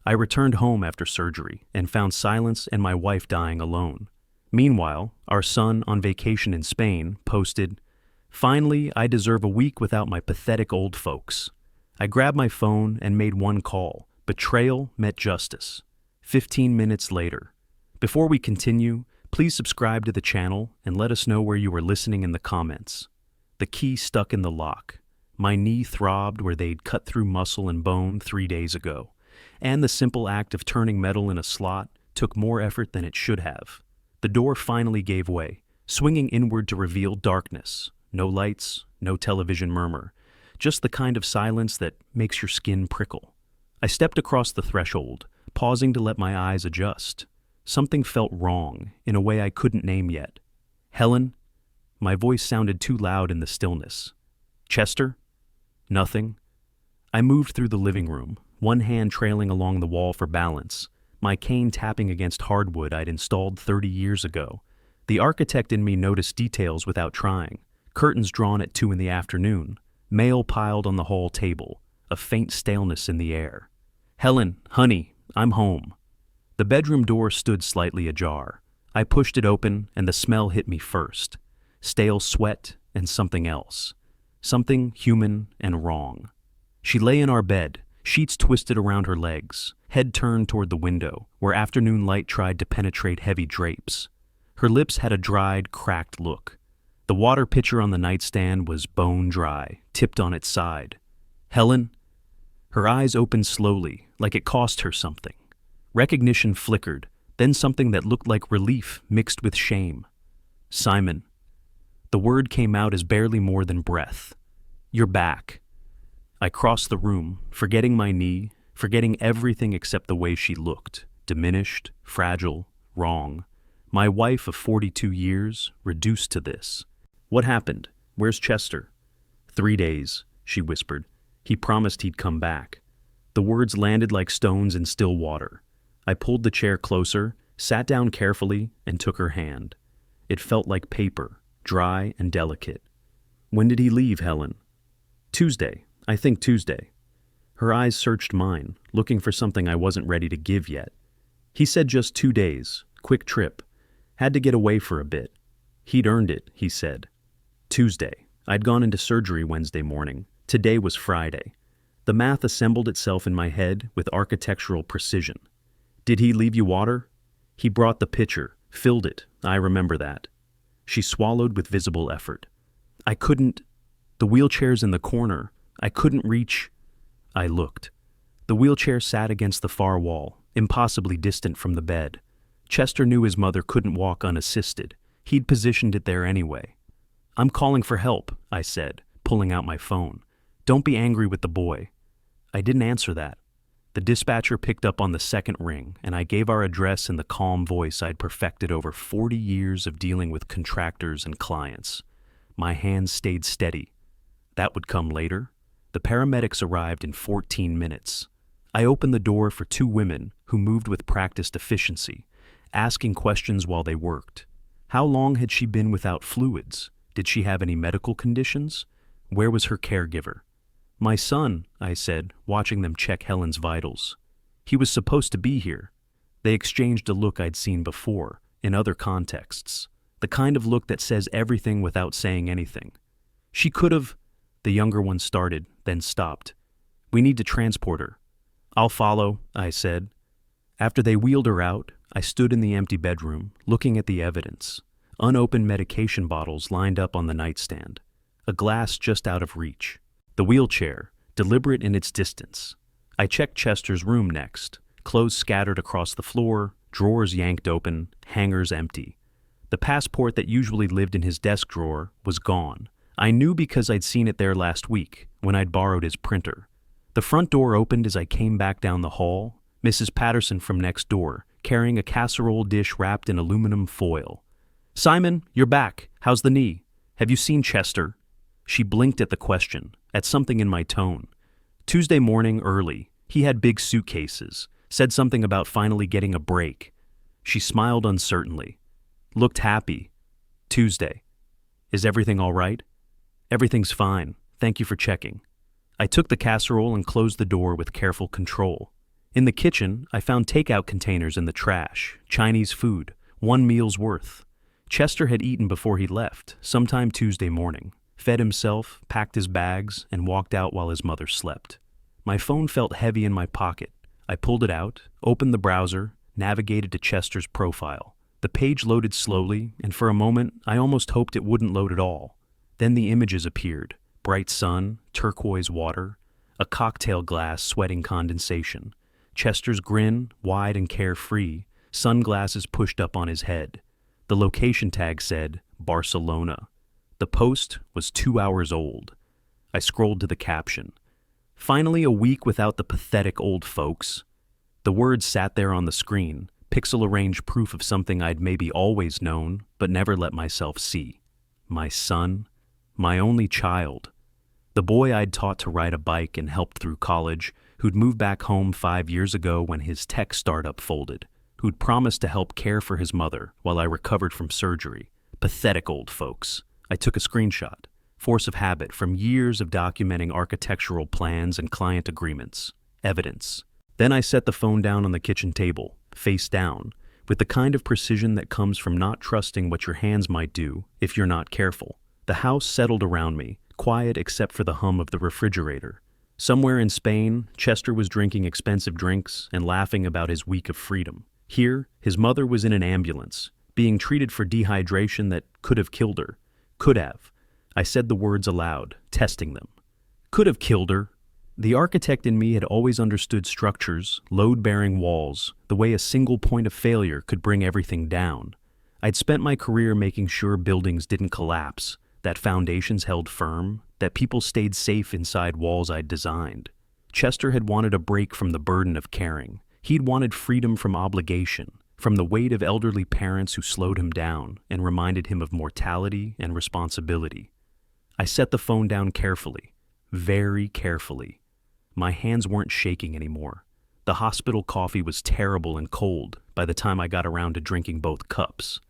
I returned home after surgery and found silence and my wife dying alone. Meanwhile, our son on vacation in Spain posted, "Finally, I deserve a week without my pathetic old folks." I grabbed my phone and made one call. Betrayal met justice. 15 minutes later. Before we continue, please subscribe to the channel and let us know where you are listening in the comments. The key stuck in the lock. My knee throbbed where they'd cut through muscle and bone 3 days ago. And the simple act of turning metal in a slot took more effort than it should have. The door finally gave way, swinging inward to reveal darkness. No lights, no television murmur. Just the kind of silence that makes your skin prickle. I stepped across the threshold, pausing to let my eyes adjust. Something felt wrong, in a way I couldn't name yet. "Helen?" My voice sounded too loud in the stillness. "Chester?" Nothing. I moved through the living room, one hand trailing along the wall for balance, my cane tapping against hardwood I'd installed 30 years ago. The architect in me noticed details without trying. Curtains drawn at 2 in the afternoon, mail piled on the hall table, a faint staleness in the air. "Helen, honey, I'm home." The bedroom door stood slightly ajar. I pushed it open and the smell hit me first. Stale sweat and something else. Something human and wrong. She lay in our bed, sheets twisted around her legs, head turned toward the window, where afternoon light tried to penetrate heavy drapes. Her lips had a dried, cracked look. The water pitcher on the nightstand was bone dry, tipped on its side. "Helen?" Her eyes opened slowly, like it cost her something. Recognition flickered, then something that looked like relief mixed with shame. "Simon." The word came out as barely more than breath. "You're back." I crossed the room, forgetting my knee, forgetting everything except the way she looked. Diminished, fragile, wrong. My wife of 42 years, reduced to this. "What happened? Where's Chester?" 3 days, she whispered. "He promised he'd come back." The words landed like stones in still water. I pulled the chair closer, sat down carefully, and took her hand. It felt like paper, dry and delicate. "When did he leave, Helen?" "Tuesday. I think Tuesday." Her eyes searched mine, looking for something I wasn't ready to give yet. "He said just 2 days. Quick trip. Had to get away for a bit. He'd earned it," he said. Tuesday. I'd gone into surgery Wednesday morning. Today was Friday. The math assembled itself in my head with architectural precision. "Did he leave you water?" "He brought the pitcher, filled it. I remember that." She swallowed with visible effort. "I couldn't. The wheelchair's in the corner. I couldn't reach." I looked. The wheelchair sat against the far wall, impossibly distant from the bed. Chester knew his mother couldn't walk unassisted. He'd positioned it there anyway. "I'm calling for help," I said, pulling out my phone. "Don't be angry with the boy." I didn't answer that. The dispatcher picked up on the second ring, and I gave our address in the calm voice I'd perfected over 40 years of dealing with contractors and clients. My hands stayed steady. That would come later. The paramedics arrived in 14 minutes. I opened the door for 2 women who moved with practiced efficiency, asking questions while they worked. How long had she been without fluids? Did she have any medical conditions? Where was her caregiver? "My son," I said, watching them check Helen's vitals. "He was supposed to be here." They exchanged a look I'd seen before, in other contexts. The kind of look that says everything without saying anything. "She could have," the younger one started, then stopped. "We need to transport her." "I'll follow," I said. After they wheeled her out, I stood in the empty bedroom, looking at the evidence. Unopened medication bottles lined up on the nightstand. A glass just out of reach. The wheelchair, deliberate in its distance. I checked Chester's room next. Clothes scattered across the floor, drawers yanked open, hangers empty. The passport that usually lived in his desk drawer was gone. I knew because I'd seen it there last week, when I'd borrowed his printer. The front door opened as I came back down the hall. Mrs. Patterson from next door, carrying a casserole dish wrapped in aluminum foil. "Simon, you're back. How's the knee? Have you seen Chester?" She blinked at the question, at something in my tone. "Tuesday morning early. He had big suitcases. Said something about finally getting a break." She smiled uncertainly. "Looked happy. Tuesday. Is everything all right?" "Everything's fine. Thank you for checking." I took the casserole and closed the door with careful control. In the kitchen, I found takeout containers in the trash, Chinese food, one meal's worth. Chester had eaten before he left, sometime Tuesday morning, fed himself, packed his bags, and walked out while his mother slept. My phone felt heavy in my pocket. I pulled it out, opened the browser, navigated to Chester's profile. The page loaded slowly, and for a moment, I almost hoped it wouldn't load at all. Then the images appeared: bright sun, turquoise water, a cocktail glass sweating condensation, Chester's grin, wide and carefree, sunglasses pushed up on his head. The location tag said, Barcelona. The post was 2 hours old. I scrolled to the caption. Finally a week without the pathetic old folks. The words sat there on the screen, pixel-arranged proof of something I'd maybe always known, but never let myself see. My son, my only child. The boy I'd taught to ride a bike and helped through college, who'd moved back home 5 years ago when his tech startup folded, who'd promised to help care for his mother while I recovered from surgery. Pathetic old folks. I took a screenshot, force of habit from years of documenting architectural plans and client agreements. Evidence. Then I set the phone down on the kitchen table, face down, with the kind of precision that comes from not trusting what your hands might do if you're not careful. The house settled around me, quiet except for the hum of the refrigerator. Somewhere in Spain, Chester was drinking expensive drinks and laughing about his week of freedom. Here, his mother was in an ambulance, being treated for dehydration that could have killed her. Could have. I said the words aloud, testing them. Could have killed her. The architect in me had always understood structures, load-bearing walls, the way a single point of failure could bring everything down. I'd spent my career making sure buildings didn't collapse, that foundations held firm, that people stayed safe inside walls I'd designed. Chester had wanted a break from the burden of caring. He'd wanted freedom from obligation, from the weight of elderly parents who slowed him down and reminded him of mortality and responsibility. I set the phone down carefully, very carefully. My hands weren't shaking anymore. The hospital coffee was terrible and cold by the time I got around to drinking both cups.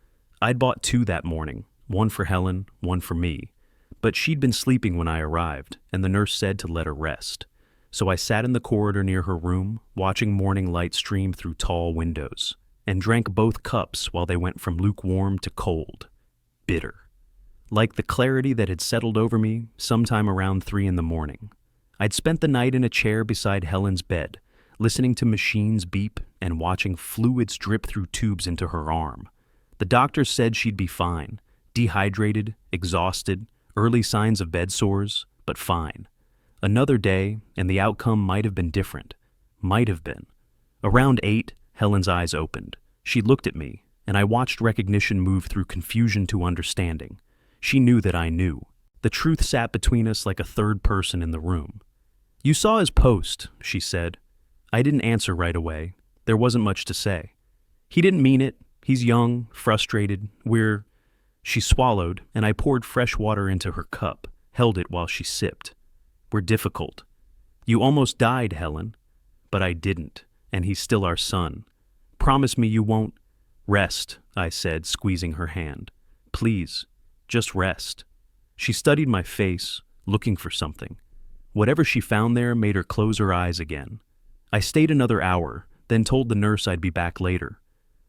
I'd bought 2 that morning, one for Helen, one for me. But she'd been sleeping when I arrived, and the nurse said to let her rest. So I sat in the corridor near her room, watching morning light stream through tall windows, and drank both cups while they went from lukewarm to cold. Bitter. Like the clarity that had settled over me sometime around 3 in the morning. I'd spent the night in a chair beside Helen's bed, listening to machines beep and watching fluids drip through tubes into her arm. The doctor said she'd be fine, dehydrated, exhausted, early signs of bed sores, but fine. Another day, and the outcome might have been different. Might have been. Around 8, Helen's eyes opened. She looked at me, and I watched recognition move through confusion to understanding. She knew that I knew. The truth sat between us like a third person in the room. "You saw his post," she said. I didn't answer right away. There wasn't much to say. "He didn't mean it. He's young, frustrated. She swallowed, and I poured fresh water into her cup, held it while she sipped. "We're difficult. You almost died, Helen." "But I didn't, and he's still our son. Promise me you won't—" "Rest," I said, squeezing her hand. "Please, just rest." She studied my face, looking for something. Whatever she found there made her close her eyes again. I stayed another hour, then told the nurse I'd be back later.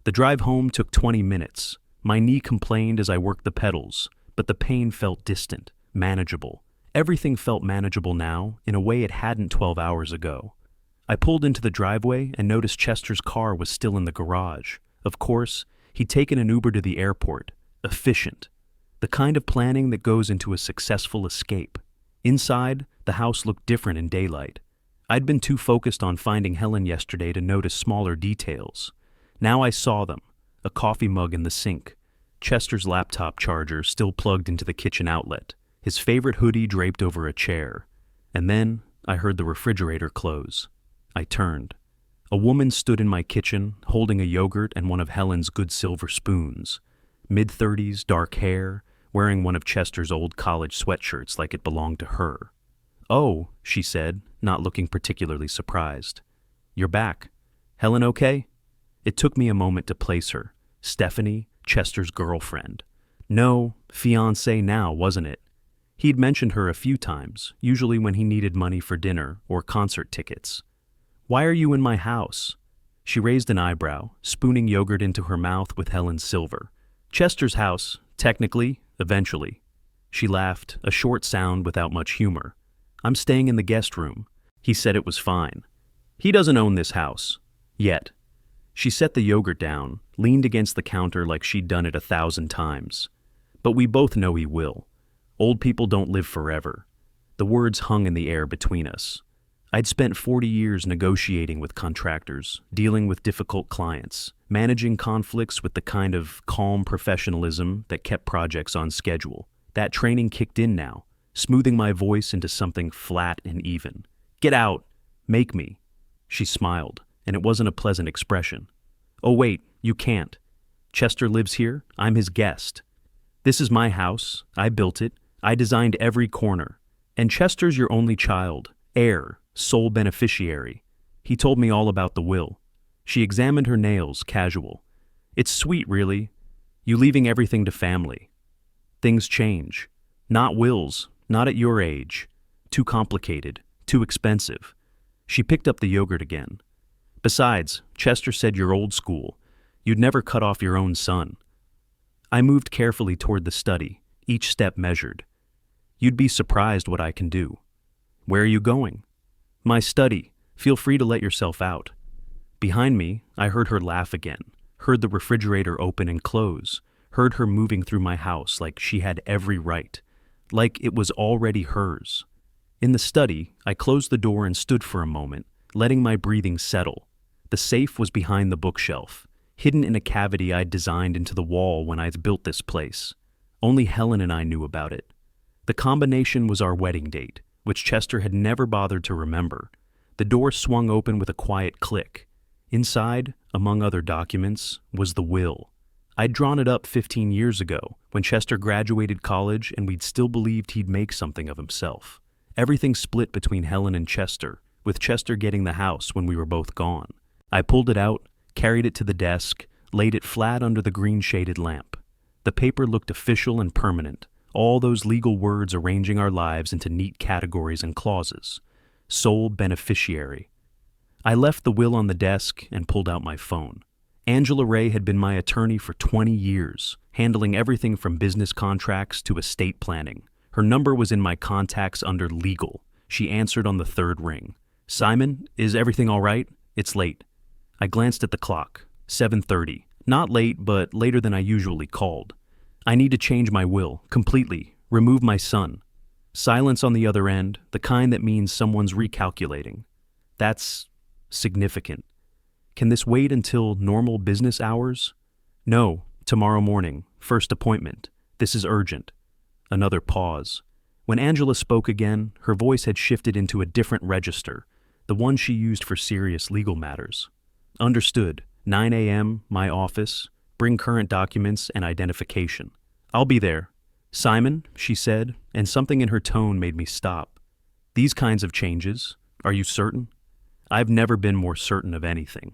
The drive home took 20 minutes. My knee complained as I worked the pedals, but the pain felt distant, manageable. Everything felt manageable now, in a way it hadn't 12 hours ago. I pulled into the driveway and noticed Chester's car was still in the garage. Of course, he'd taken an Uber to the airport. Efficient. The kind of planning that goes into a successful escape. Inside, the house looked different in daylight. I'd been too focused on finding Helen yesterday to notice smaller details. Now I saw them. A coffee mug in the sink, Chester's laptop charger still plugged into the kitchen outlet, his favorite hoodie draped over a chair. And then I heard the refrigerator close. I turned. A woman stood in my kitchen, holding a yogurt and one of Helen's good silver spoons. Mid-30s, dark hair, wearing one of Chester's old college sweatshirts like it belonged to her. "Oh," she said, not looking particularly surprised. "You're back. Helen okay?" It took me a moment to place her. Stephanie, Chester's girlfriend. No, fiancée now, wasn't it? He'd mentioned her a few times, usually when he needed money for dinner or concert tickets. Why are you in my house? She raised an eyebrow, spooning yogurt into her mouth with Helen's silver. Chester's house, technically, eventually. She laughed, a short sound without much humor. I'm staying in the guest room. He said it was fine. He doesn't own this house. Yet. She set the yogurt down, leaned against the counter like she'd done it 1,000 times. But we both know he will. Old people don't live forever. The words hung in the air between us. I'd spent 40 years negotiating with contractors, dealing with difficult clients, managing conflicts with the kind of calm professionalism that kept projects on schedule. That training kicked in now, smoothing my voice into something flat and even. Get out! Make me! She smiled, and it wasn't a pleasant expression. Oh wait, you can't. Chester lives here, I'm his guest. This is my house, I built it, I designed every corner. And Chester's your only child, heir, sole beneficiary. He told me all about the will. She examined her nails, casual. It's sweet, really. You leaving everything to family. Things change. Not wills, not at your age. Too complicated, too expensive. She picked up the yogurt again. Besides, Chester said you're old school. You'd never cut off your own son. I moved carefully toward the study, each step measured. You'd be surprised what I can do. Where are you going? My study. Feel free to let yourself out. Behind me, I heard her laugh again, heard the refrigerator open and close, heard her moving through my house like she had every right, like it was already hers. In the study, I closed the door and stood for a moment, letting my breathing settle. The safe was behind the bookshelf, hidden in a cavity I'd designed into the wall when I'd built this place. Only Helen and I knew about it. The combination was our wedding date, which Chester had never bothered to remember. The door swung open with a quiet click. Inside, among other documents, was the will. I'd drawn it up 15 years ago, when Chester graduated college and we'd still believed he'd make something of himself. Everything split between Helen and Chester, with Chester getting the house when we were both gone. I pulled it out, carried it to the desk, laid it flat under the green-shaded lamp. The paper looked official and permanent, all those legal words arranging our lives into neat categories and clauses. Sole beneficiary. I left the will on the desk and pulled out my phone. Angela Ray had been my attorney for 20 years, handling everything from business contracts to estate planning. Her number was in my contacts under legal. She answered on the third ring. Simon, is everything all right? It's late. I glanced at the clock. 7:30. Not late, but later than I usually called. I need to change my will, completely. Remove my son. Silence on the other end, the kind that means someone's recalculating. That's significant. Can this wait until normal business hours? No, tomorrow morning, first appointment. This is urgent. Another pause. When Angela spoke again, her voice had shifted into a different register, the one she used for serious legal matters. Understood. 9 a.m., my office. Bring current documents and identification. I'll be there. Simon, she said, and something in her tone made me stop. These kinds of changes, are you certain? I've never been more certain of anything.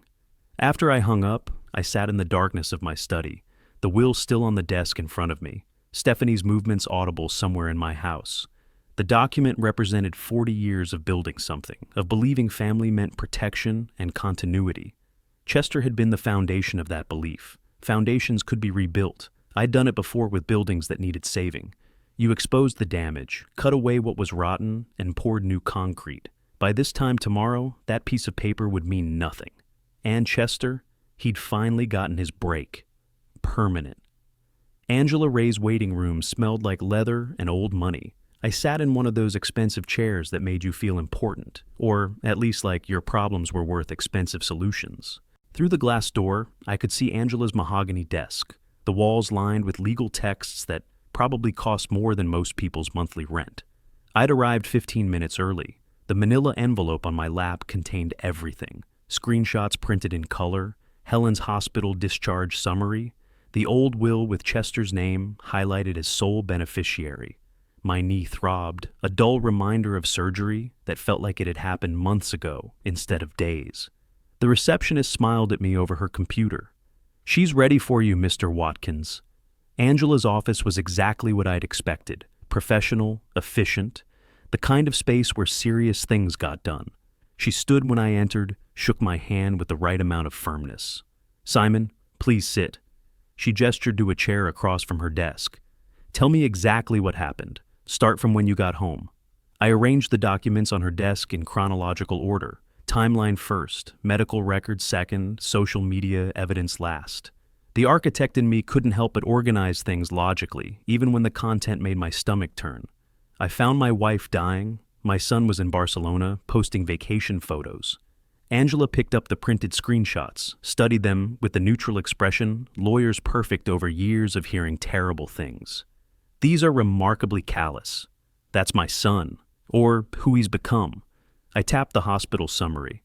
After I hung up, I sat in the darkness of my study, the will still on the desk in front of me, Stephanie's movements audible somewhere in my house. The document represented 40 years of building something, of believing family meant protection and continuity. Chester had been the foundation of that belief. Foundations could be rebuilt. I'd done it before with buildings that needed saving. You exposed the damage, cut away what was rotten, and poured new concrete. By this time tomorrow, that piece of paper would mean nothing. And Chester, he'd finally gotten his break. Permanent. Angela Ray's waiting room smelled like leather and old money. I sat in one of those expensive chairs that made you feel important, or at least like your problems were worth expensive solutions. Through the glass door, I could see Angela's mahogany desk, the walls lined with legal texts that probably cost more than most people's monthly rent. I'd arrived 15 minutes early. The manila envelope on my lap contained everything. Screenshots printed in color, Helen's hospital discharge summary, the old will with Chester's name highlighted as sole beneficiary. My knee throbbed, a dull reminder of surgery that felt like it had happened months ago instead of days. The receptionist smiled at me over her computer. She's ready for you, Mr. Watkins. Angela's office was exactly what I'd expected. Professional, efficient, the kind of space where serious things got done. She stood when I entered, shook my hand with the right amount of firmness. "Simon, please sit." She gestured to a chair across from her desk. "Tell me exactly what happened. Start from when you got home." I arranged the documents on her desk in chronological order. Timeline first, medical records second, social media evidence last. The architect in me couldn't help but organize things logically, even when the content made my stomach turn. I found my wife dying. My son was in Barcelona, posting vacation photos. Angela picked up the printed screenshots, studied them with the neutral expression, lawyers perfect over years of hearing terrible things. "These are remarkably callous. That's my son, or who he's become." I tapped the hospital summary.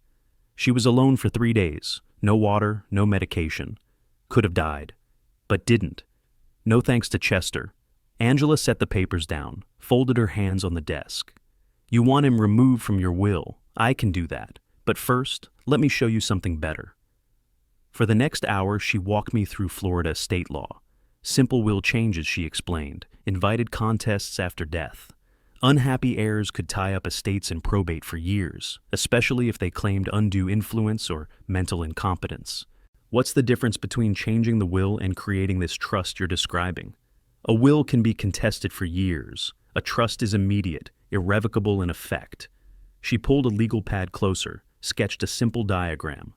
"She was alone for 3 days. No water, no medication. Could have died, but didn't. No thanks to Chester." Angela set the papers down, folded her hands on the desk. "You want him removed from your will. I can do that. But first, let me show you something better." For the next hour, she walked me through Florida state law. Simple will changes, she explained, invited contests after death. Unhappy heirs could tie up estates in probate for years, especially if they claimed undue influence or mental incompetence. What's the difference between changing the will and creating this trust you're describing? A will can be contested for years. A trust is immediate, irrevocable in effect. She pulled a legal pad closer, sketched a simple diagram.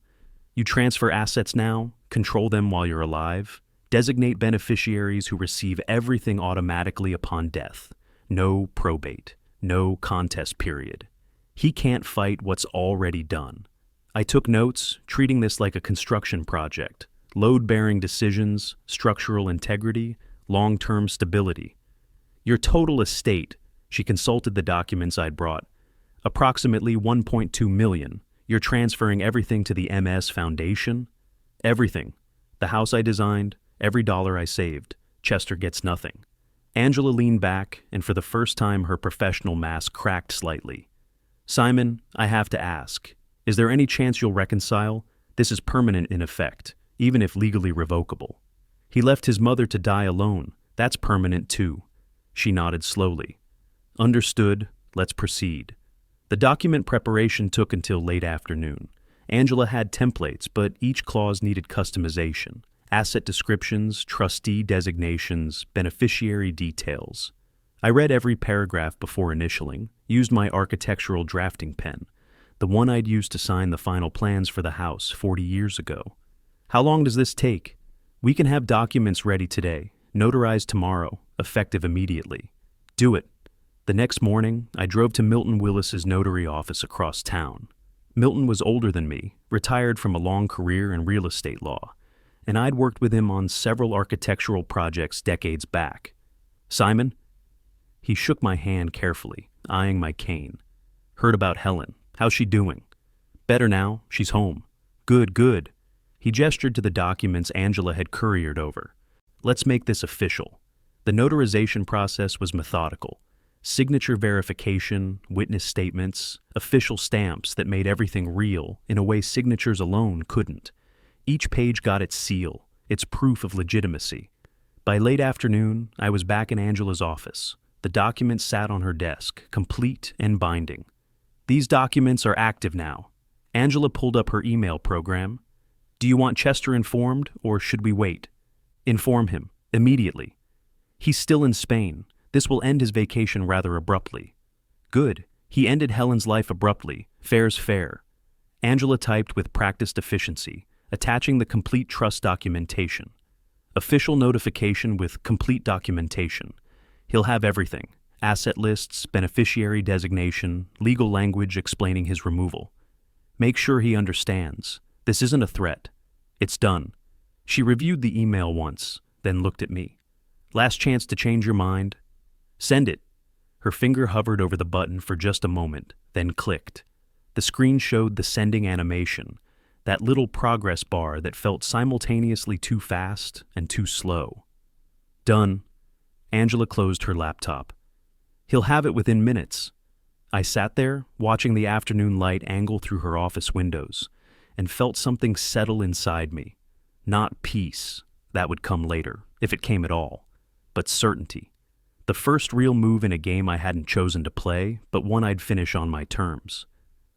You transfer assets now, control them while you're alive, designate beneficiaries who receive everything automatically upon death. No probate, no contest period. He can't fight what's already done. I took notes, treating this like a construction project. Load-bearing decisions, structural integrity, long-term stability. Your total estate, she consulted the documents I'd brought, approximately 1.2 million. You're transferring everything to the MS Foundation? Everything. The house I designed, every dollar I saved. Chester gets nothing. Angela leaned back, and for the first time her professional mask cracked slightly. "Simon, I have to ask, is there any chance you'll reconcile? This is permanent in effect, even if legally revocable." "He left his mother to die alone. That's permanent too." She nodded slowly. "Understood. Let's proceed." The document preparation took until late afternoon. Angela had templates, but each clause needed customization. Asset descriptions, trustee designations, beneficiary details. I read every paragraph before initialing, used my architectural drafting pen, the one I'd used to sign the final plans for the house 40 years ago. "How long does this take?" "We can have documents ready today, notarized tomorrow, effective immediately." "Do it." The next morning, I drove to Milton Willis's notary office across town. Milton was older than me, retired from a long career in real estate law, and I'd worked with him on several architectural projects decades back. "Simon?" He shook my hand carefully, eyeing my cane. "Heard about Helen. How's she doing?" "Better now. She's home." "Good, good." He gestured to the documents Angela had couriered over. "Let's make this official." The notarization process was methodical. Signature verification, witness statements, official stamps that made everything real in a way signatures alone couldn't. Each page got its seal, its proof of legitimacy. By late afternoon, I was back in Angela's office. The documents sat on her desk, complete and binding. "These documents are active now." Angela pulled up her email program. "Do you want Chester informed, or should we wait?" "Inform him, immediately." "He's still in Spain. This will end his vacation rather abruptly." "Good. He ended Helen's life abruptly. Fair's fair." Angela typed with practiced efficiency, attaching the complete trust documentation. "Official notification with complete documentation. He'll have everything. Asset lists, beneficiary designation, legal language explaining his removal. Make sure he understands. This isn't a threat. It's done." She reviewed the email once, then looked at me. "Last chance to change your mind?" "Send it." Her finger hovered over the button for just a moment, then clicked. The screen showed the sending animation, that little progress bar that felt simultaneously too fast and too slow. "Done." Angela closed her laptop. "He'll have it within minutes." I sat there, watching the afternoon light angle through her office windows, and felt something settle inside me. Not peace, that would come later, if it came at all, but certainty. The first real move in a game I hadn't chosen to play, but one I'd finish on my terms.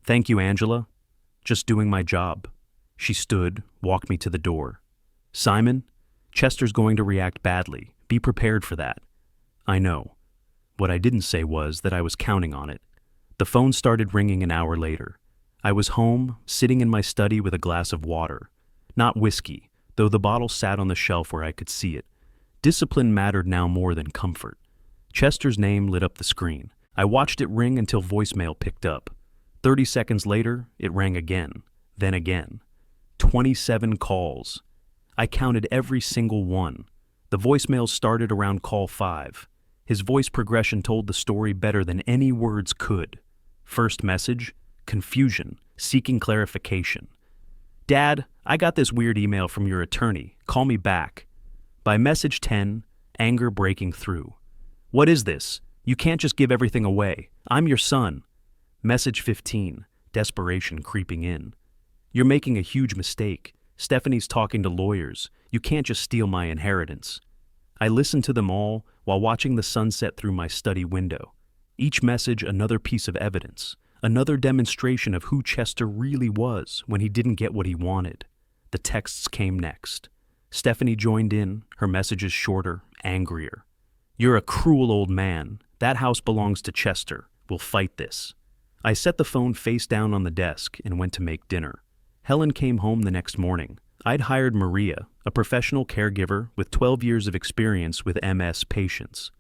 "Thank you, Angela." Just doing my job. She stood, walked me to the door. Simon, Chester's going to react badly. Be prepared for that. I know. What I didn't say was that I was counting on it. The phone started ringing an hour later. I was home, sitting in my study with a glass of water. Not whiskey, though the bottle sat on the shelf where I could see it. Discipline mattered now more than comfort. Chester's name lit up the screen. I watched it ring until voicemail picked up. 30 seconds later, it rang again, then again. 27 calls. I counted every single one. The voicemail started around call 5. His voice progression told the story better than any words could. First message, confusion, seeking clarification. Dad, I got this weird email from your attorney. Call me back. By message 10, anger breaking through. What is this? You can't just give everything away. I'm your son. Message 15, desperation creeping in. You're making a huge mistake. Stephanie's talking to lawyers. You can't just steal my inheritance. I listened to them all while watching the sunset through my study window. Each message another piece of evidence, another demonstration of who Chester really was when he didn't get what he wanted. The texts came next. Stephanie joined in, her messages shorter, angrier. You're a cruel old man. That house belongs to Chester. We'll fight this. I set the phone face down on the desk and went to make dinner. Helen came home the next morning. I'd hired Maria, a professional caregiver with 12 years of experience with MS patients.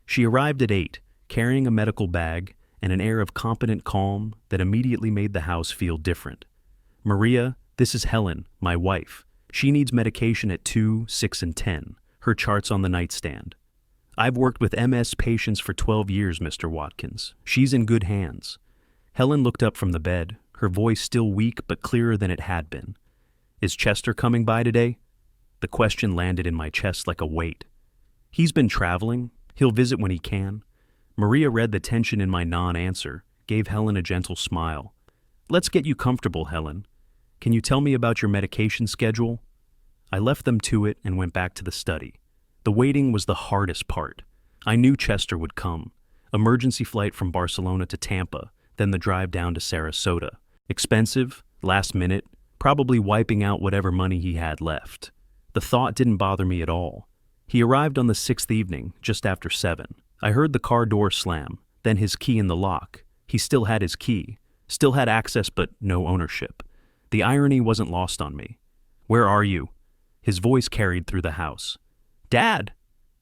She arrived at 8, carrying a medical bag and an air of competent calm that immediately made the house feel different. Maria, this is Helen, my wife. She needs medication at 2, 6, and 10. Her chart's on the nightstand. I've worked with MS patients for 12 years, Mr. Watkins. She's in good hands. Helen looked up from the bed, her voice still weak but clearer than it had been. Is Chester coming by today? The question landed in my chest like a weight. He's been traveling. He'll visit when he can. Maria read the tension in my non-answer, gave Helen a gentle smile. Let's get you comfortable, Helen. Can you tell me about your medication schedule? I left them to it and went back to the study. The waiting was the hardest part. I knew Chester would come. Emergency flight from Barcelona to Tampa, then the drive down to Sarasota. Expensive, last minute, probably wiping out whatever money he had left. The thought didn't bother me at all. He arrived on the 6th evening, just after 7. I heard the car door slam, then his key in the lock. He still had his key, still had access but no ownership. The irony wasn't lost on me. Where are you? His voice carried through the house. Dad!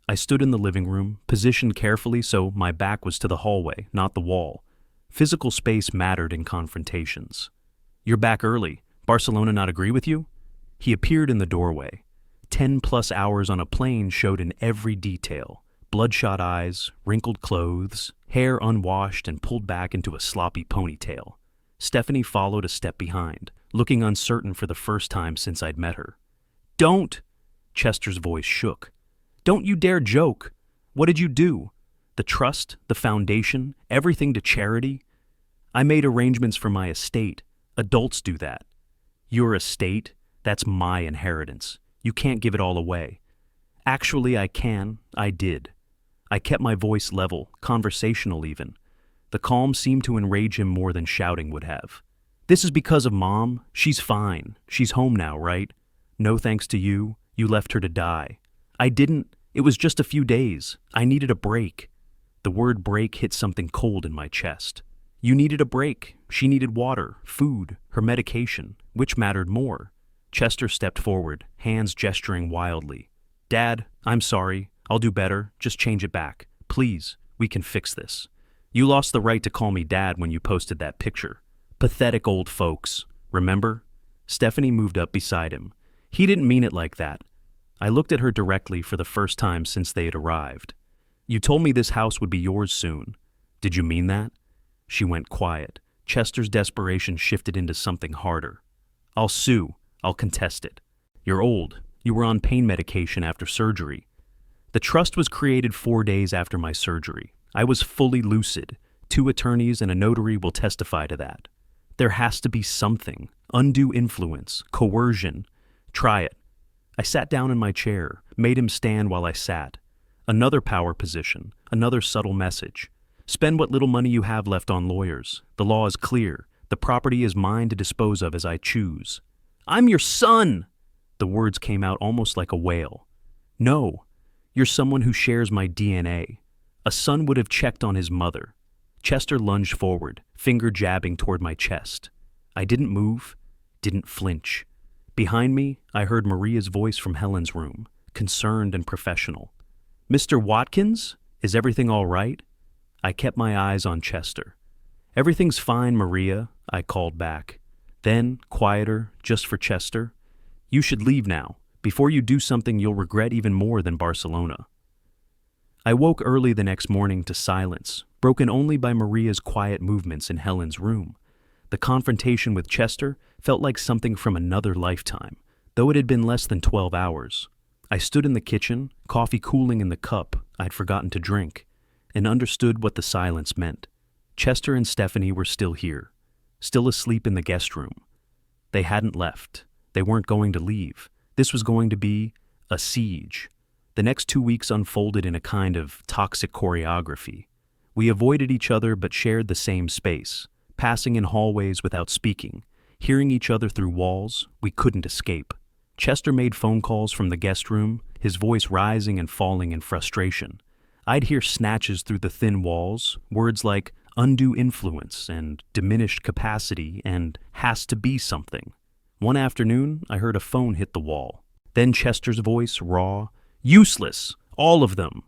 I stood in the living room, positioned carefully so my back was to the hallway, not the wall. Physical space mattered in confrontations. You're back early. Barcelona not agree with you? He appeared in the doorway. 10+ hours on a plane showed in every detail. Bloodshot eyes, wrinkled clothes, hair unwashed and pulled back into a sloppy ponytail. Stephanie followed a step behind, looking uncertain for the first time since I'd met her. Don't! Chester's voice shook. Don't you dare joke. What did you do? The trust, the foundation, everything to charity? I made arrangements for my estate. Adults do that. Your estate? That's my inheritance. You can't give it all away. Actually, I can. I did. I kept my voice level, conversational even. The calm seemed to enrage him more than shouting would have. This is because of Mom. She's fine. She's home now, right? No thanks to you. You left her to die. I didn't. It was just a few days. I needed a break. The word break hit something cold in my chest. You needed a break. She needed water, food, her medication. Which mattered more? Chester stepped forward, hands gesturing wildly. Dad, I'm sorry. I'll do better. Just change it back. Please, we can fix this. You lost the right to call me Dad when you posted that picture. Pathetic old folks. Remember? Stephanie moved up beside him. He didn't mean it like that. I looked at her directly for the first time since they had arrived. You told me this house would be yours soon. Did you mean that? She went quiet. Chester's desperation shifted into something harder. I'll sue. I'll contest it. You're old. You were on pain medication after surgery. The trust was created 4 days after my surgery. I was fully lucid. 2 attorneys and a notary will testify to that. There has to be something. Undue influence, coercion. Try it. I sat down in my chair, made him stand while I sat. Another power position, another subtle message. Spend what little money you have left on lawyers. The law is clear. The property is mine to dispose of as I choose. I'm your son! The words came out almost like a wail. No, you're someone who shares my DNA. A son would have checked on his mother. Chester lunged forward, finger jabbing toward my chest. I didn't move, didn't flinch. Behind me, I heard Maria's voice from Helen's room, concerned and professional. Mr. Watkins, is everything all right? I kept my eyes on Chester. Everything's fine, Maria, I called back. Then, quieter, just for Chester, you should leave now. Before you do something you'll regret even more than Barcelona. I woke early the next morning to silence, broken only by Maria's quiet movements in Helen's room. The confrontation with Chester felt like something from another lifetime, though it had been less than 12 hours. I stood in the kitchen, coffee cooling in the cup I'd forgotten to drink, and understood what the silence meant. Chester and Stephanie were still here, still asleep in the guest room. They hadn't left. They weren't going to leave. This was going to be a siege. The next 2 weeks unfolded in a kind of toxic choreography. We avoided each other but shared the same space, passing in hallways without speaking, hearing each other through walls we couldn't escape. Chester made phone calls from the guest room, his voice rising and falling in frustration. I'd hear snatches through the thin walls, words like undue influence and diminished capacity and has to be something. One afternoon, I heard a phone hit the wall. Then Chester's voice, raw, useless, all of them.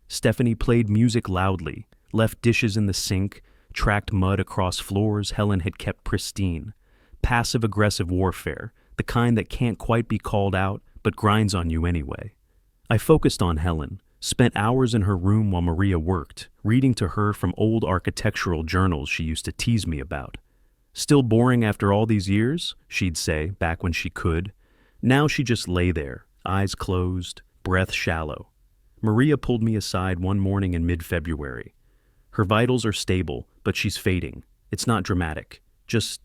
Stephanie played music loudly, left dishes in the sink, tracked mud across floors Helen had kept pristine. Passive-aggressive warfare, the kind that can't quite be called out but grinds on you anyway. I focused on Helen, spent hours in her room while Maria worked, reading to her from old architectural journals she used to tease me about. Still boring after all these years, she'd say, back when she could. Now she just lay there, eyes closed, breath shallow. Maria pulled me aside one morning in mid-February. Her vitals are stable, but she's fading. It's not dramatic, just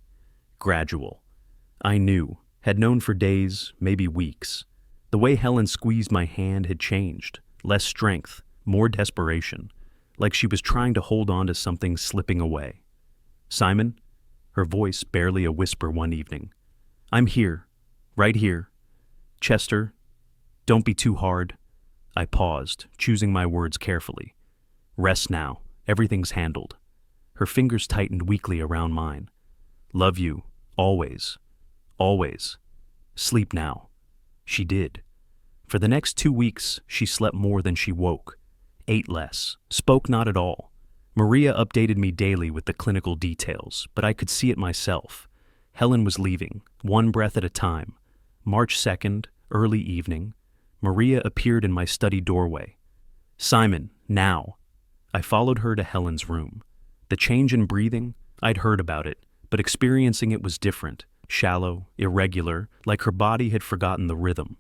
gradual. I knew, had known for days, maybe weeks. The way Helen squeezed my hand had changed. Less strength, more desperation, like she was trying to hold on to something slipping away. Simon? Her voice barely a whisper one evening. I'm here, right here. Chester, don't be too hard. I paused, choosing my words carefully. Rest now, everything's handled. Her fingers tightened weakly around mine. Love you, always, always. Sleep now. She did. For the next 2 weeks, she slept more than she woke, ate less, spoke not at all. Maria updated me daily with the clinical details, but I could see it myself. Helen was leaving, one breath at a time. March 2nd, early evening, Maria appeared in my study doorway. Simon, now. I followed her to Helen's room. The change in breathing, I'd heard about it, but experiencing it was different, shallow, irregular, like her body had forgotten the rhythm.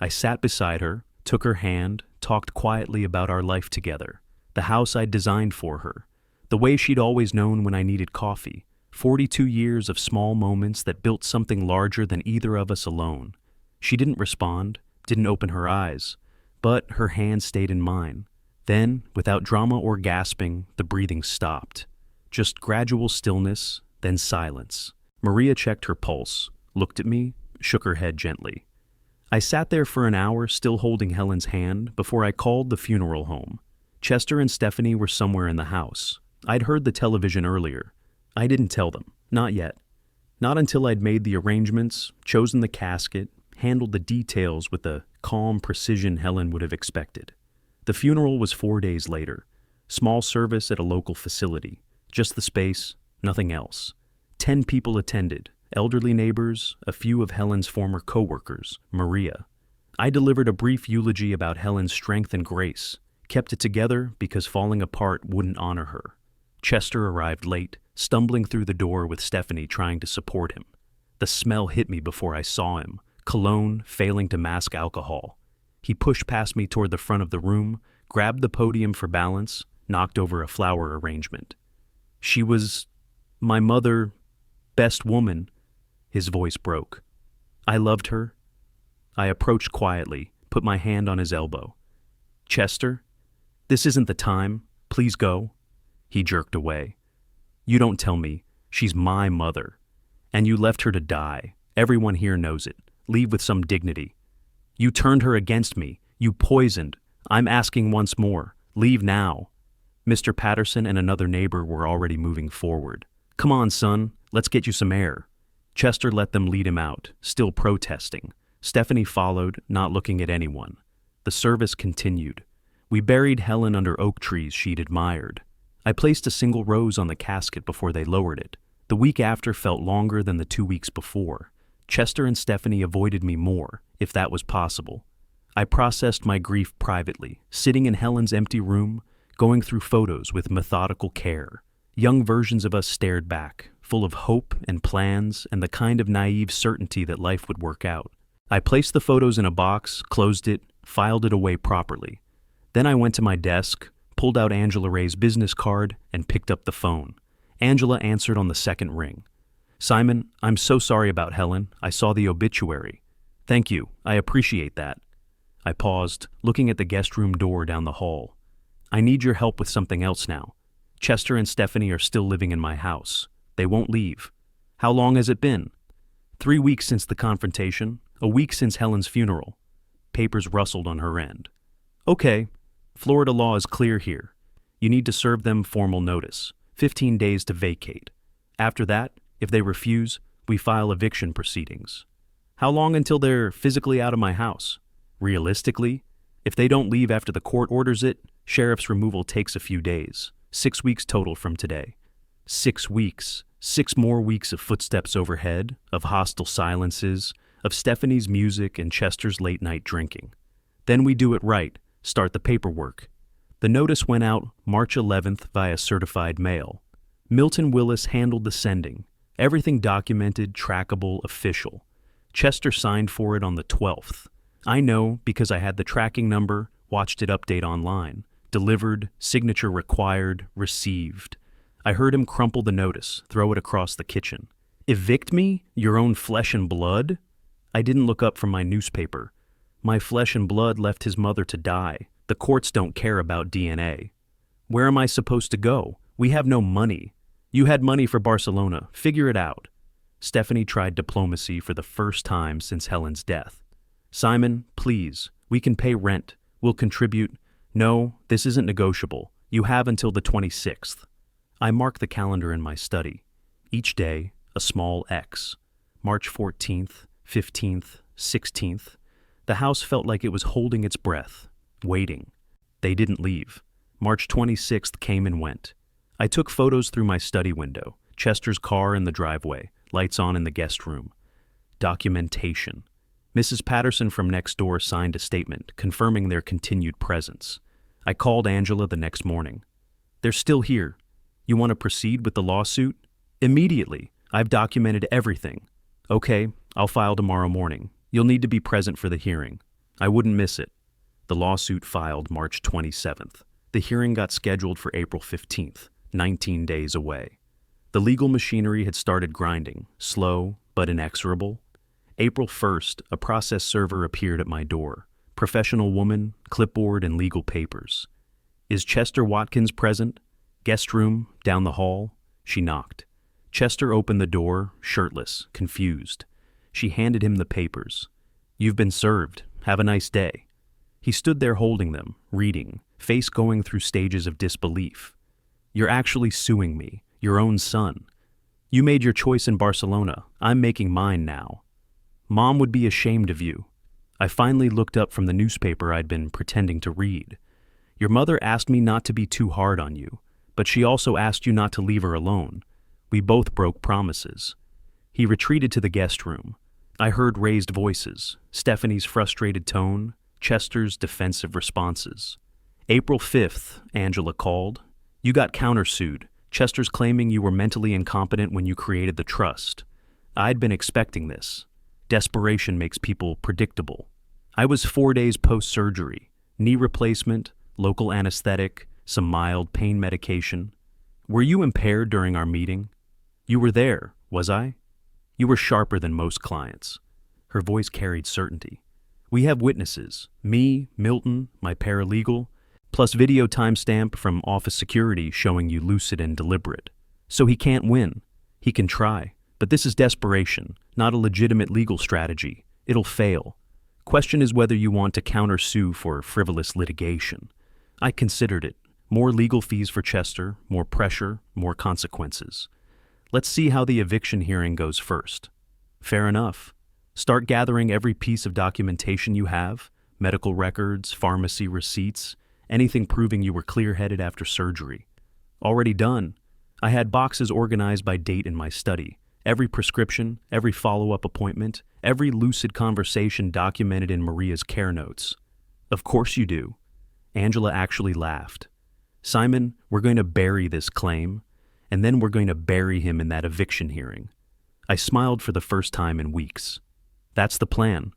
I sat beside her, took her hand, talked quietly about our life together, the house I'd designed for her, the way she'd always known when I needed coffee, 42 years of small moments that built something larger than either of us alone. She didn't respond, didn't open her eyes, but her hand stayed in mine. Then, without drama or gasping, the breathing stopped. Just gradual stillness, then silence. Maria checked her pulse, looked at me, shook her head gently. I sat there for an hour, still holding Helen's hand, before I called the funeral home. Chester and Stephanie were somewhere in the house. I'd heard the television earlier. I didn't tell them, not yet. Not until I'd made the arrangements, chosen the casket, handled the details with the calm precision Helen would have expected. The funeral was 4 days later. Small service at a local facility. Just the space, nothing else. 10 people attended, elderly neighbors, a few of Helen's former co-workers, Maria. I delivered a brief eulogy about Helen's strength and grace, kept it together because falling apart wouldn't honor her. Chester arrived late, stumbling through the door with Stephanie trying to support him. The smell hit me before I saw him, cologne failing to mask alcohol. He pushed past me toward the front of the room, grabbed the podium for balance, knocked over a flower arrangement. She was my mother, best woman. His voice broke. I loved her. I approached quietly, put my hand on his elbow. Chester, this isn't the time. Please go. He jerked away. You don't tell me. She's my mother. And you left her to die. Everyone here knows it. Leave with some dignity. You turned her against me. You poisoned. I'm asking once more. Leave now." Mr. Patterson and another neighbor were already moving forward. "Come on, son. Let's get you some air." Chester let them lead him out, still protesting. Stephanie followed, not looking at anyone. The service continued. We buried Helen under oak trees she'd admired. I placed a single rose on the casket before they lowered it. The week after felt longer than the 2 weeks before. Chester and Stephanie avoided me more, if that was possible. I processed my grief privately, sitting in Helen's empty room, going through photos with methodical care. Young versions of us stared back, full of hope and plans and the kind of naive certainty that life would work out. I placed the photos in a box, closed it, filed it away properly. Then I went to my desk, pulled out Angela Ray's business card, and picked up the phone. Angela answered on the second ring. "Simon, I'm so sorry about Helen. I saw the obituary." "Thank you. I appreciate that." I paused, looking at the guest room door down the hall. "I need your help with something else now. Chester and Stephanie are still living in my house. They won't leave." "How long has it been?" 3 weeks since the confrontation, a week since Helen's funeral." Papers rustled on her end. "Okay. Florida law is clear here. You need to serve them formal notice, 15 days to vacate. After that, if they refuse, we file eviction proceedings." "How long until they're physically out of my house?" "Realistically, if they don't leave after the court orders it, sheriff's removal takes a few days. 6 weeks total from today." 6 weeks. 6 more weeks of footsteps overhead, of hostile silences, of Stephanie's music and Chester's late-night drinking. Then we do it right, start the paperwork. The notice went out March 11th via certified mail. Milton Willis handled the sending. Everything documented, trackable, official. Chester signed for it on the 12th. I know because I had the tracking number, watched it update online. Delivered, signature required, received. I heard him crumple the notice, throw it across the kitchen. "Evict me? Your own flesh and blood?" I didn't look up from my newspaper. My flesh and blood left his mother to die. The courts don't care about DNA. "Where am I supposed to go? We have no money." "You had money for Barcelona. Figure it out." Stephanie tried diplomacy for the first time since Helen's death. "Simon, please. We can pay rent. We'll contribute." "No, this isn't negotiable. You have until the 26th. I mark the calendar in my study. Each day, a small X. March 14th, 15th, 16th. The house felt like it was holding its breath, waiting. They didn't leave. March 26th came and went. I took photos through my study window, Chester's car in the driveway, lights on in the guest room. Documentation. Mrs. Patterson from next door signed a statement confirming their continued presence. I called Angela the next morning. "They're still here. You want to proceed with the lawsuit?" "Immediately. I've documented everything." "Okay, I'll file tomorrow morning. You'll need to be present for the hearing." I wouldn't miss it. The lawsuit filed March 27th. The hearing got scheduled for April 15th, 19 days away. The legal machinery had started grinding, slow but inexorable. April 1st, a process server appeared at my door. Professional woman, clipboard, and legal papers. "Is Chester Watkins present?" "Guest room, down the hall." She knocked. Chester opened the door, shirtless, confused. She handed him the papers. "You've been served. Have a nice day." He stood there holding them, reading, face going through stages of disbelief. "You're actually suing me, your own son. You made your choice in Barcelona. I'm making mine now. Mom would be ashamed of you." I finally looked up from the newspaper I'd been pretending to read. "Your mother asked me not to be too hard on you, but she also asked you not to leave her alone. We both broke promises." He retreated to the guest room. I heard raised voices, Stephanie's frustrated tone, Chester's defensive responses. "April 5th, Angela called. You got countersued. Chester's claiming you were mentally incompetent when you created the trust. I'd been expecting this. Desperation makes people predictable. I was 4 days post-surgery, knee replacement, local anesthetic, some mild pain medication. Were you impaired during our meeting? You were there, was I? You were sharper than most clients." Her voice carried certainty. "We have witnesses, me, Milton, my paralegal, plus video timestamp from office security showing you lucid and deliberate. So he can't win. He can try, but this is desperation, not a legitimate legal strategy. It'll fail. Question is whether you want to countersue for frivolous litigation. I considered it. More legal fees for Chester, more pressure, more consequences. Let's see how the eviction hearing goes first. Fair enough. Start gathering every piece of documentation you have, medical records, pharmacy receipts, anything proving you were clear-headed after surgery. Already done. I had boxes organized by date in my study. Every prescription, every follow-up appointment, every lucid conversation documented in Maria's care notes. Of course you do. Angela actually laughed. Simon, we're going to bury this claim, and then we're going to bury him in that eviction hearing. I smiled for the first time in weeks. That's the plan.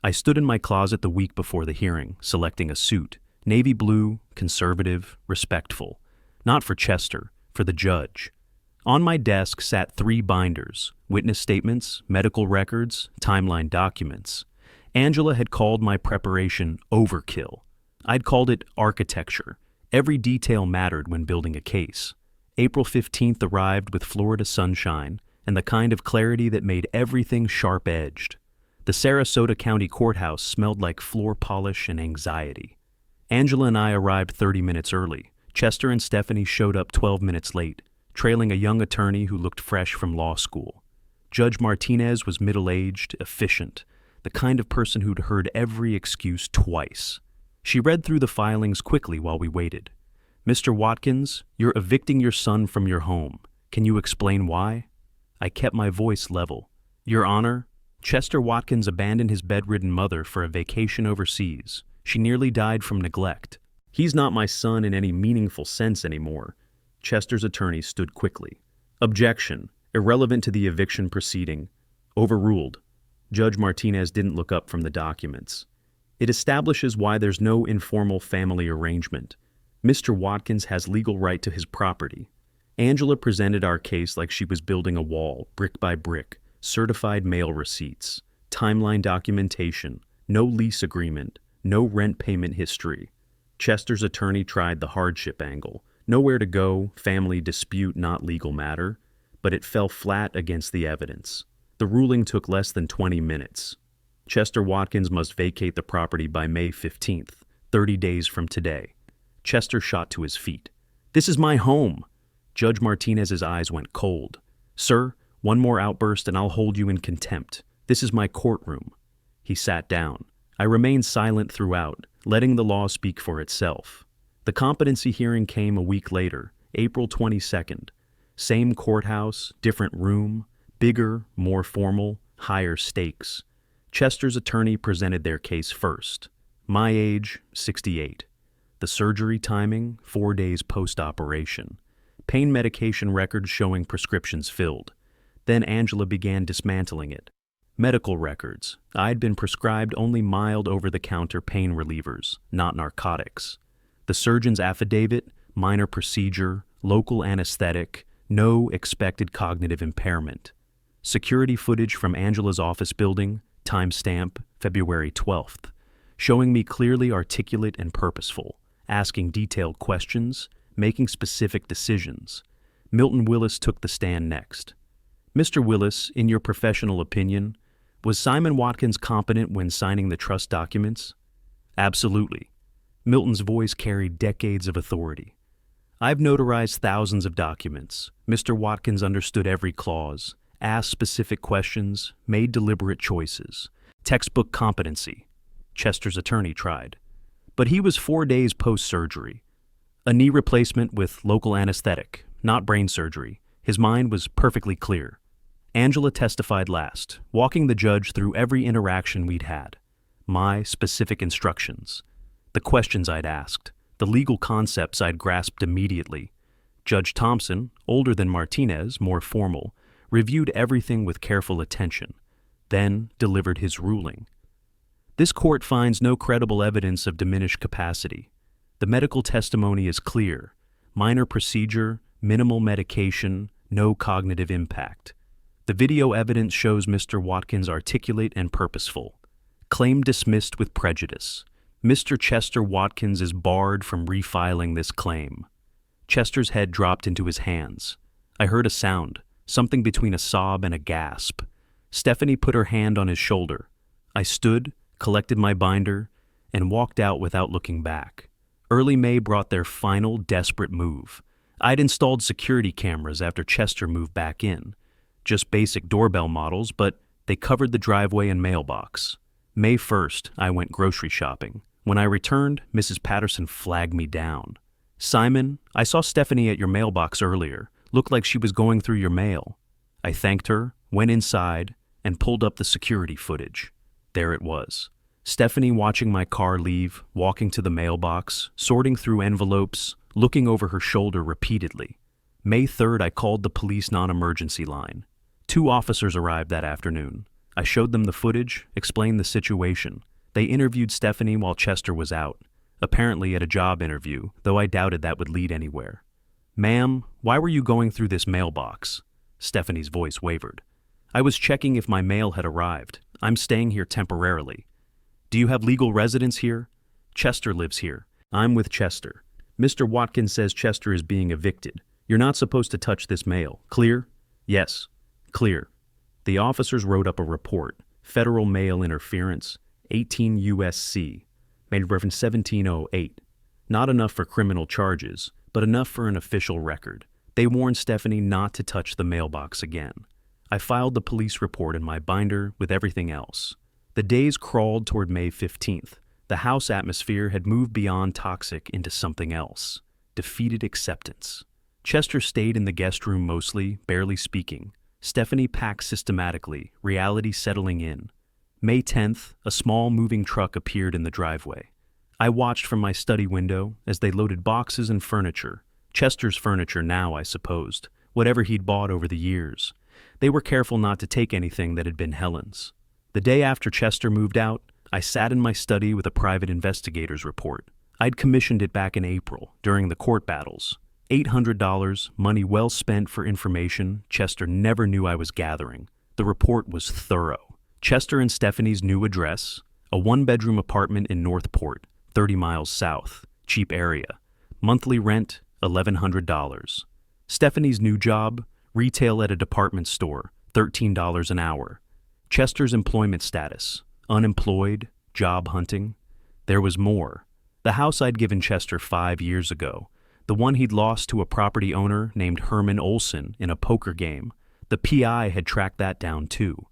I stood in my closet the week before the hearing, selecting a suit. Navy blue, conservative, respectful. Not for Chester, for the judge. On my desk sat 3 binders, witness statements, medical records, timeline documents. Angela had called my preparation overkill. I'd called it architecture. Every detail mattered when building a case. April 15th arrived with Florida sunshine and the kind of clarity that made everything sharp-edged. The Sarasota County Courthouse smelled like floor polish and anxiety. Angela and I arrived 30 minutes early. Chester and Stephanie showed up 12 minutes late, trailing a young attorney who looked fresh from law school. Judge Martinez was middle-aged, efficient, the kind of person who'd heard every excuse twice. She read through the filings quickly while we waited. Mr. Watkins, you're evicting your son from your home. Can you explain why? I kept my voice level. Your Honor, Chester Watkins abandoned his bedridden mother for a vacation overseas. She nearly died from neglect. He's not my son in any meaningful sense anymore. Chester's attorney stood quickly. Objection. Irrelevant to the eviction proceeding. Overruled. Judge Martinez didn't look up from the documents. It establishes why there's no informal family arrangement. Mr. Watkins has legal right to his property. Angela presented our case like she was building a wall, brick by brick, certified mail receipts, timeline documentation, no lease agreement, no rent payment history. Chester's attorney tried the hardship angle. Nowhere to go, family dispute, not legal matter, but it fell flat against the evidence. The ruling took less than 20 minutes. Chester Watkins must vacate the property by May 15th, 30 days from today. Chester shot to his feet. This is my home. Judge Martinez's eyes went cold. Sir, one more outburst and I'll hold you in contempt. This is my courtroom. He sat down. I remained silent throughout, letting the law speak for itself. The competency hearing came a week later, April 22nd. Same courthouse, different room, bigger, more formal, higher stakes. Chester's attorney presented their case first. My age, 68. The surgery timing, 4 days post-operation. Pain medication records showing prescriptions filled. Then Angela began dismantling it. Medical records. I'd been prescribed only mild over-the-counter pain relievers, not narcotics. The surgeon's affidavit, minor procedure, local anesthetic, no expected cognitive impairment. Security footage from Angela's office building, timestamp, February 12th, showing me clearly articulate and purposeful, asking detailed questions, making specific decisions. Milton Willis took the stand next. Mr. Willis, in your professional opinion, was Simon Watkins competent when signing the trust documents? Absolutely. Milton's voice carried decades of authority. I've notarized thousands of documents. Mr. Watkins understood every clause, asked specific questions, made deliberate choices. Textbook competency. Chester's attorney tried. But he was 4 days post-surgery. A knee replacement with local anesthetic, not brain surgery. His mind was perfectly clear. Angela testified last, walking the judge through every interaction we'd had. My specific instructions. The questions I'd asked. The legal concepts I'd grasped immediately. Judge Thompson, older than Martinez, more formal, reviewed everything with careful attention, then delivered his ruling. This court finds no credible evidence of diminished capacity. The medical testimony is clear. Minor procedure, minimal medication, no cognitive impact. The video evidence shows Mr. Watkins articulate and purposeful. Claim dismissed with prejudice. Mr. Chester Watkins is barred from refiling this claim. Chester's head dropped into his hands. I heard a sound. something between a sob and a gasp. Stephanie put her hand on his shoulder. I stood, collected my binder, and walked out without looking back. Early May brought their final, desperate move. I'd installed security cameras after Chester moved back in. Just basic doorbell models, but they covered the driveway and mailbox. May 1st, I went grocery shopping. When I returned, Mrs. Patterson flagged me down. "Simon, I saw Stephanie at your mailbox earlier. Looked like she was going through your mail." I thanked her, went inside, and pulled up the security footage. There it was. Stephanie watching my car leave, walking to the mailbox, sorting through envelopes, looking over her shoulder repeatedly. May 3rd, I called the police non-emergency line. 2 officers arrived that afternoon. I showed them the footage, explained the situation. They interviewed Stephanie while Chester was out, apparently at a job interview, though I doubted that would lead anywhere. "Ma'am, why were you going through this mailbox?" Stephanie's voice wavered. "I was checking if my mail had arrived. I'm staying here temporarily." "Do you have legal residence here?" "Chester lives here." "I'm with Chester. Mr. Watkins says Chester is being evicted. You're not supposed to touch this mail. Clear?" "Yes." "Clear." The officers wrote up a report. Federal mail interference, 18 U.S.C., made reference 1708. Not enough for criminal charges, but enough for an official record. They warned Stephanie not to touch the mailbox again. I filed the police report in my binder with everything else. The days crawled toward May 15th. The house atmosphere had moved beyond toxic into something else. Defeated acceptance. Chester stayed in the guest room mostly, barely speaking. Stephanie packed systematically, reality settling in. May 10th, a small moving truck appeared in the driveway. I watched from my study window as they loaded boxes and furniture. Chester's furniture now, I supposed, whatever he'd bought over the years. They were careful not to take anything that had been Helen's. The day after Chester moved out, I sat in my study with a private investigator's report. I'd commissioned it back in April, during the court battles. $800, money well spent for information Chester never knew I was gathering. The report was thorough. Chester and Stephanie's new address, a 1-bedroom apartment in Northport, 30 miles south, cheap area. Monthly rent, $1,100. Stephanie's new job, retail at a department store, $13 an hour. Chester's employment status, unemployed, job hunting. There was more. The house I'd given Chester 5 years ago, the one he'd lost to a property owner named Herman Olson in a poker game. The PI had tracked that down too.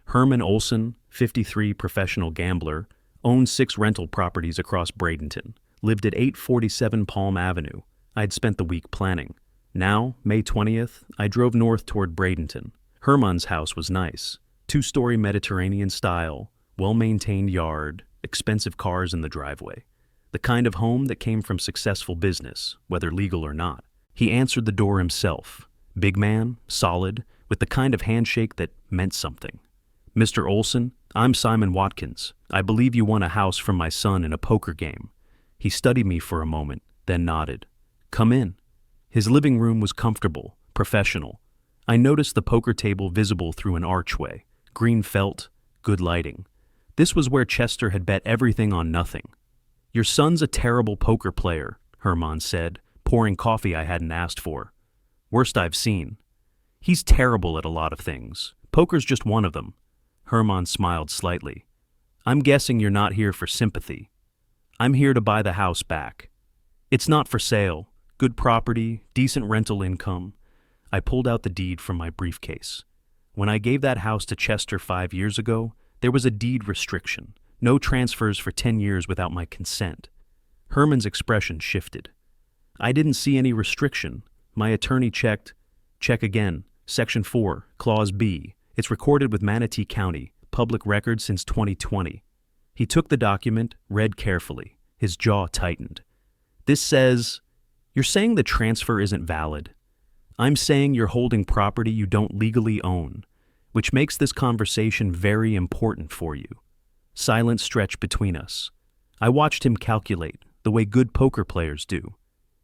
Herman Olson, 53, professional gambler, owned 6 rental properties across Bradenton, lived at 847 Palm Avenue. I'd spent the week planning. Now, May 20th, I drove north toward Bradenton. Herman's house was nice. 2-story Mediterranean style, well-maintained yard, expensive cars in the driveway. The kind of home that came from successful business, whether legal or not. He answered the door himself. Big man, solid, with the kind of handshake that meant something. "Mr. Olson, I'm Simon Watkins. I believe you won a house from my son in a poker game." He studied me for a moment, then nodded. "Come in." His living room was comfortable, professional. I noticed the poker table visible through an archway. Green felt, good lighting. This was where Chester had bet everything on nothing. "Your son's a terrible poker player," Herman said, pouring coffee I hadn't asked for. "Worst I've seen." "He's terrible at a lot of things. Poker's just one of them." Herman smiled slightly. "I'm guessing you're not here for sympathy." "I'm here to buy the house back. It's not for sale. Good property, decent rental income." I pulled out the deed from my briefcase. When I gave that house to Chester 5 years ago, there was a deed restriction. No transfers for 10 years without my consent. Herman's expression shifted. "I didn't see any restriction. My attorney checked." "Check again. Section 4, Clause B. It's recorded with Manatee County, public record since 2020. He took the document, read carefully. His jaw tightened. "This says, you're saying the transfer isn't valid. I'm saying you're holding property you don't legally own, which makes this conversation very important for you." Silence stretched between us. I watched him calculate, the way good poker players do.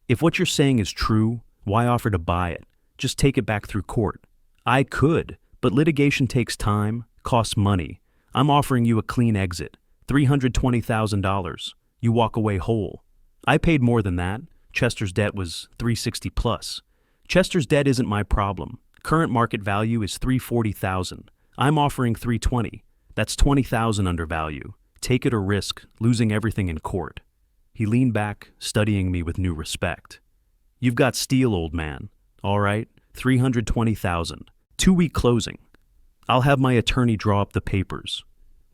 "If what you're saying is true, why offer to buy it? Just take it back through court." "I could, but litigation takes time, costs money. I'm offering you a clean exit, $320,000. You walk away whole." I paid more than that. Chester's debt was $360 plus. Chester's debt isn't my problem. Current market value is $340,000. I'm offering $320. That's $20,000 under value. Take it or risk losing everything in court." He leaned back, studying me with new respect. "You've got steel, old man. All right, $320,000. 2-week closing. I'll have my attorney draw up the papers."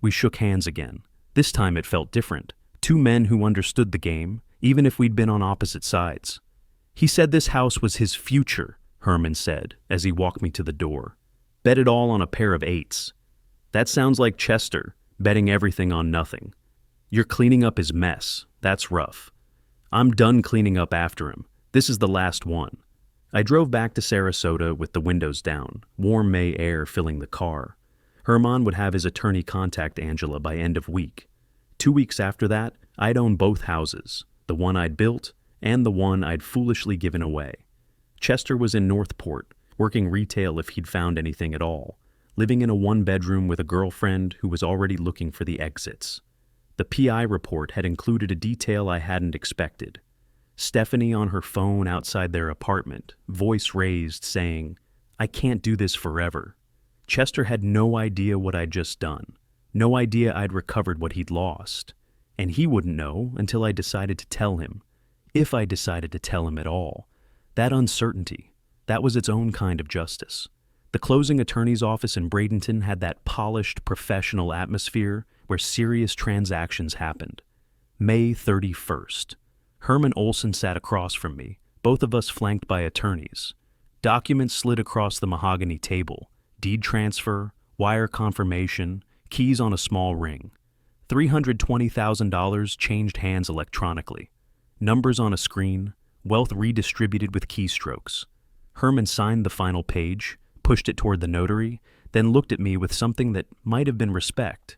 We shook hands again. This time it felt different. Two men who understood the game, even if we'd been on opposite sides. "He said this house was his future," Herman said as he walked me to the door. "Bet it all on a pair of 8s. That sounds like Chester, betting everything on nothing. You're cleaning up his mess. That's rough. I'm done cleaning up after him. This is the last one." I drove back to Sarasota with the windows down, warm May air filling the car. Herman would have his attorney contact Angela by end of week. 2 weeks after that, I'd own both houses, the one I'd built and the one I'd foolishly given away. Chester was in Northport, working retail if he'd found anything at all, living in a 1-bedroom with a girlfriend who was already looking for the exits. The PI report had included a detail I hadn't expected. Stephanie on her phone outside their apartment, voice raised, saying, "I can't do this forever." Chester had no idea what I'd just done, no idea I'd recovered what he'd lost, and he wouldn't know until I decided to tell him, if I decided to tell him at all. That uncertainty, that was its own kind of justice. The closing attorney's office in Bradenton had that polished, professional atmosphere where serious transactions happened. May 31st. Herman Olson sat across from me, both of us flanked by attorneys. Documents slid across the mahogany table, deed transfer, wire confirmation, keys on a small ring. $320,000 changed hands electronically. Numbers on a screen, wealth redistributed with keystrokes. Herman signed the final page, pushed it toward the notary, then looked at me with something that might have been respect.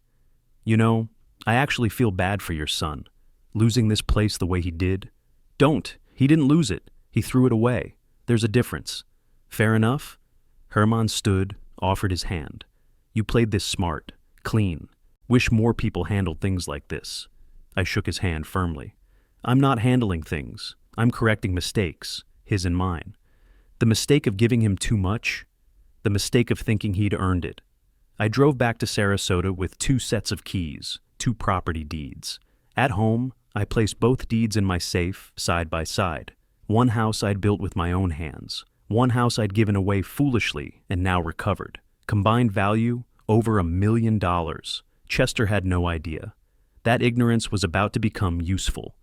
"You know, I actually feel bad for your son. Losing this place the way he did." "Don't. He didn't lose it. He threw it away. There's a difference." "Fair enough." Herman stood, offered his hand. "You played this smart, clean. Wish more people handled things like this." I shook his hand firmly. "I'm not handling things. I'm correcting mistakes, his and mine. The mistake of giving him too much, the mistake of thinking he'd earned it." I drove back to Sarasota with 2 sets of keys, 2 property deeds. At home, I placed both deeds in my safe, side by side. One house I'd built with my own hands. One house I'd given away foolishly and now recovered. Combined value, over $1 million. Chester had no idea. That ignorance was about to become useful.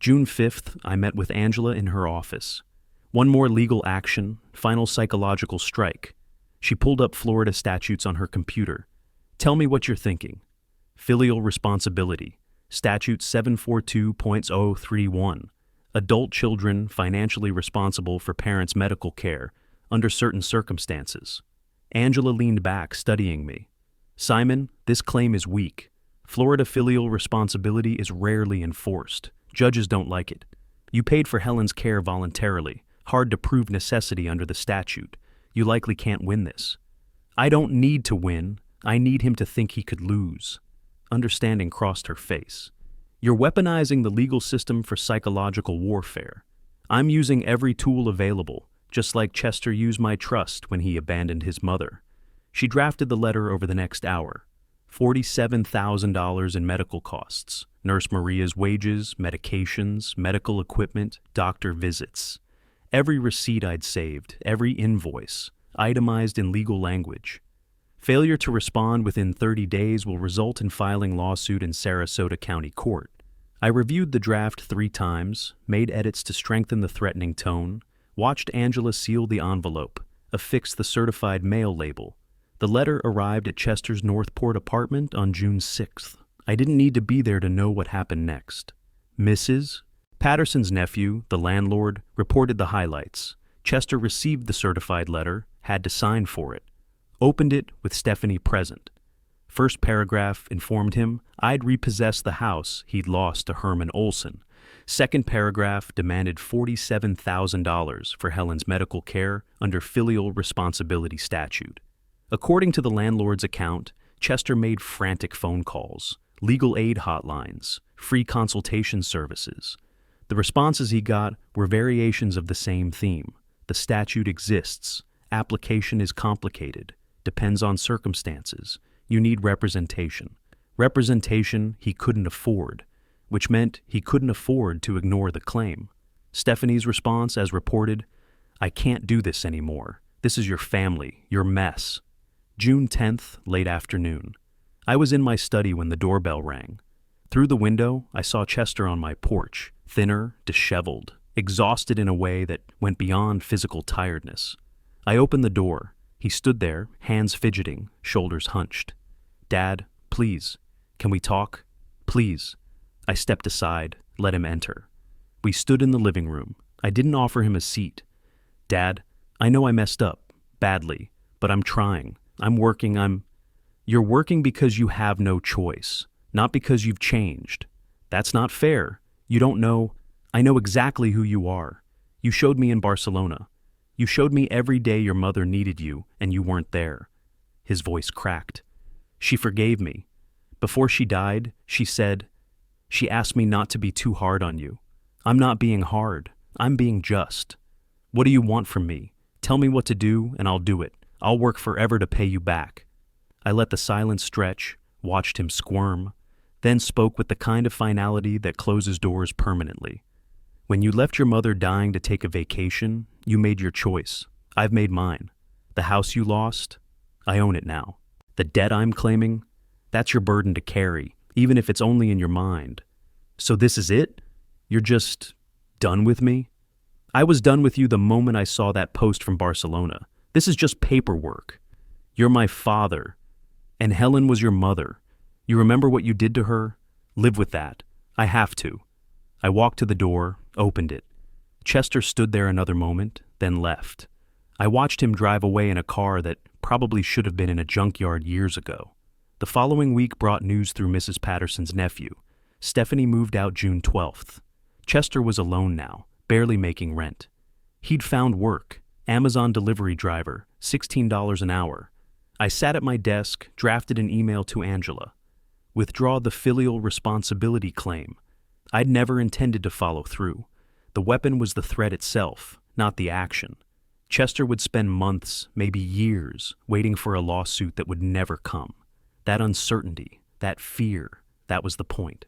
June 5th, I met with Angela in her office. One more legal action, final psychological strike. She pulled up Florida statutes on her computer. "Tell me what you're thinking." Filial responsibility. Statute 742.031. Adult children financially responsible for parents' medical care under certain circumstances. Angela leaned back, studying me. "Simon, this claim is weak. Florida filial responsibility is rarely enforced. Judges don't like it. You paid for Helen's care voluntarily. Hard to prove necessity under the statute. You likely can't win this." "I don't need to win. I need him to think he could lose." Understanding crossed her face. "You're weaponizing the legal system for psychological warfare. I'm using every tool available, just like Chester used my trust when he abandoned his mother." She drafted the letter over the next hour. $47,000 in medical costs, Nurse Maria's wages, medications, medical equipment, doctor visits. Every receipt I'd saved, every invoice, itemized in legal language. Failure to respond within 30 days will result in filing lawsuit in Sarasota County Court. I reviewed the draft 3 times, made edits to strengthen the threatening tone, watched Angela seal the envelope, affix the certified mail label. The letter arrived at Chester's Northport apartment on June 6th. I didn't need to be there to know what happened next. Mrs. Patterson's nephew, the landlord, reported the highlights. Chester received the certified letter, had to sign for it. Opened it with Stephanie present. First paragraph informed him I'd repossessed the house he'd lost to Herman Olson. Second paragraph demanded $47,000 for Helen's medical care under filial responsibility statute. According to the landlord's account, Chester made frantic phone calls, legal aid hotlines, free consultation services. The responses he got were variations of the same theme. The statute exists. Application is complicated, depends on circumstances. You need representation. Representation he couldn't afford, which meant he couldn't afford to ignore the claim. Stephanie's response, as reported, "I can't do this anymore. This is your family, your mess." June 10th, late afternoon. I was in my study when the doorbell rang. Through the window, I saw Chester on my porch, thinner, disheveled, exhausted in a way that went beyond physical tiredness. I opened the door. He stood there, hands fidgeting, shoulders hunched. "Dad, please, can we talk? Please." I stepped aside, let him enter. We stood in the living room. I didn't offer him a seat. "Dad, I know I messed up, badly, but I'm trying. I'm working, You're working because you have no choice, not because you've changed. That's not fair. You don't know. I know exactly who you are. You showed me in Barcelona. You showed me every day your mother needed you, and you weren't there." His voice cracked. "She forgave me. Before she died, she asked me not to be too hard on you. I'm not being hard. I'm being just. What do you want from me? Tell me what to do, and I'll do it. I'll work forever to pay you back." I let the silence stretch, watched him squirm, then spoke with the kind of finality that closes doors permanently. "When you left your mother dying to take a vacation, you made your choice. I've made mine. The house you lost, I own it now. The debt I'm claiming, that's your burden to carry, even if it's only in your mind. So this is it? You're just done with me?" "I was done with you the moment I saw that post from Barcelona. This is just paperwork. You're my father. And Helen was your mother. You remember what you did to her? Live with that. I have to." I walked to the door, opened it. Chester stood there another moment, then left. I watched him drive away in a car that probably should have been in a junkyard years ago. The following week brought news through Mrs. Patterson's nephew. Stephanie moved out June 12th. Chester was alone now, barely making rent. He'd found work, Amazon delivery driver, $16 an hour. I sat at my desk, drafted an email to Angela. Withdraw the filial responsibility claim. I'd never intended to follow through. The weapon was the threat itself, not the action. Chester would spend months, maybe years, waiting for a lawsuit that would never come. That uncertainty, that fear, that was the point.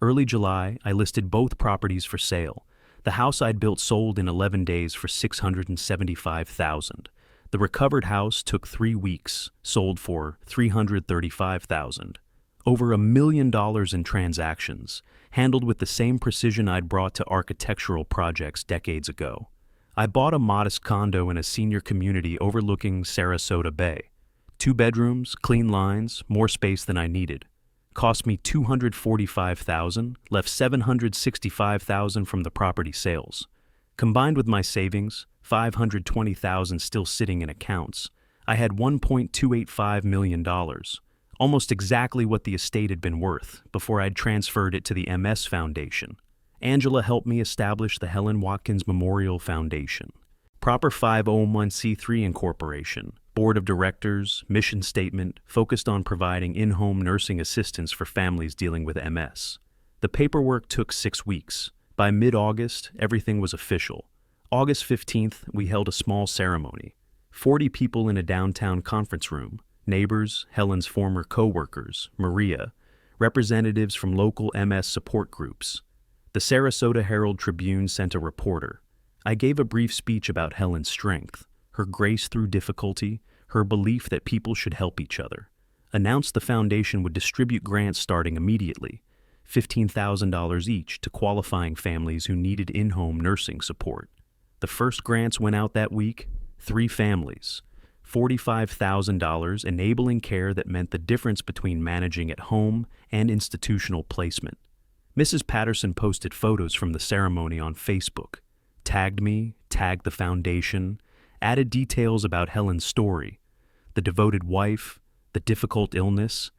Early July, I listed both properties for sale. The house I'd built sold in 11 days for $675,000. The recovered house took 3 weeks, sold for $335,000. Over $1 million in transactions, handled with the same precision I'd brought to architectural projects decades ago. I bought a modest condo in a senior community overlooking Sarasota Bay. 2 bedrooms, clean lines, more space than I needed. Cost me $245,000, left $765,000 from the property sales. Combined with my savings, $520,000 still sitting in accounts, I had $1.285 million, almost exactly what the estate had been worth before I'd transferred it to the MS Foundation. Angela helped me establish the Helen Watkins Memorial Foundation. Proper 501c3 incorporation, board of directors, mission statement, focused on providing in-home nursing assistance for families dealing with MS. The paperwork took 6 weeks. By mid-August, everything was official. August 15th, we held a small ceremony. 40 people in a downtown conference room, neighbors, Helen's former co-workers, Maria, representatives from local MS support groups. The Sarasota Herald-Tribune sent a reporter. I gave a brief speech about Helen's strength, her grace through difficulty, her belief that people should help each other. Announced the foundation would distribute grants starting immediately, $15,000 each to qualifying families who needed in-home nursing support. The first grants went out that week, 3 families, $45,000 enabling care that meant the difference between managing at home and institutional placement. Mrs. Patterson posted photos from the ceremony on Facebook, tagged me, tagged the foundation, added details about Helen's story, the devoted wife, the difficult illness,